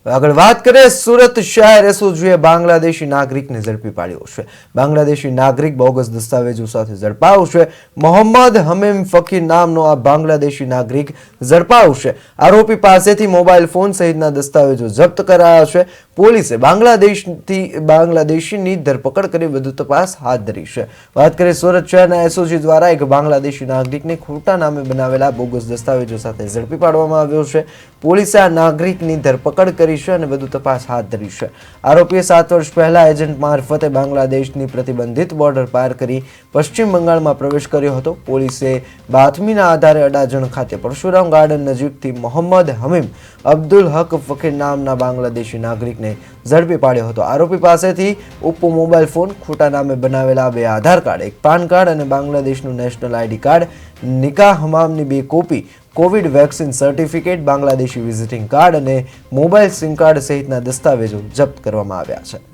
આગળ વાત કરીએ સુરત શહેર એસઓજીએ બાંગ્લાદેશી નાગરિકને ઝડપી પાડ્યો છે। બાંગ્લાદેશી નાગરિક બોગસ દસ્તાવેજો સાથે ઝડપાયો છે। મોહમ્મદ હમીમ ફકીર નામનો આ બાંગ્લાદેશી નાગરિક ઝડપાયો છે। આરોપી પાસેથી મોબાઈલ ફોન સહિતના દસ્તાવેજો જપ્ત કરાયા છે। પોલીસે બાંગ્લાદેશીની ધરપકડ કરી વધુ તપાસ હાથ ધરી છે। વાત કરીએ સુરત શહેરના એસઓજી દ્વારા એક બાંગ્લાદેશી નાગરિકને ખોટા નામે બનાવેલા બોગસ દસ્તાવેજો સાથે ઝડપી પાડવામાં આવ્યો છે। પોલીસે આ નાગરિકની ધરપકડ કરી છે અને વધુ તપાસ હાથ ધરી છે। આરોપીએ 7 વર્ષ પહેલા એજન્ટ મારફતે બાંગ્લાદેશની પ્રતિબંધિત બોર્ડર પાર કરી પશ્ચિમ બંગાળમાં પ્રવેશ કર્યો હતો। પોલીસે બાતમીના આધારે અડાજણ ખાતે પરશુરામ ગાર્ડન નજીકથી મોહમ્મદ હમીમ અબ્દુલ હક ફકીર નામના બાંગ્લાદેશી નાગરિકને ઝડપી પાડ્યો હતો। આરોપી પાસેથી ઓપ્પો મોબાઈલ ફોન, ખોટા નામે બનાવેલા 2 આધાર કાર્ડ, એક પાન કાર્ડ અને બાંગ્લાદેશનું નેશનલ આઈડી કાર્ડ, નિકાહ હમામની 2 copy, COVID vaccine certificate, Bangladeshi visiting card અને મોબાઈલ સિમ કાર્ડ સહિતના દસ્તાવેજો જપ્ત કરવામાં આવ્યા છે।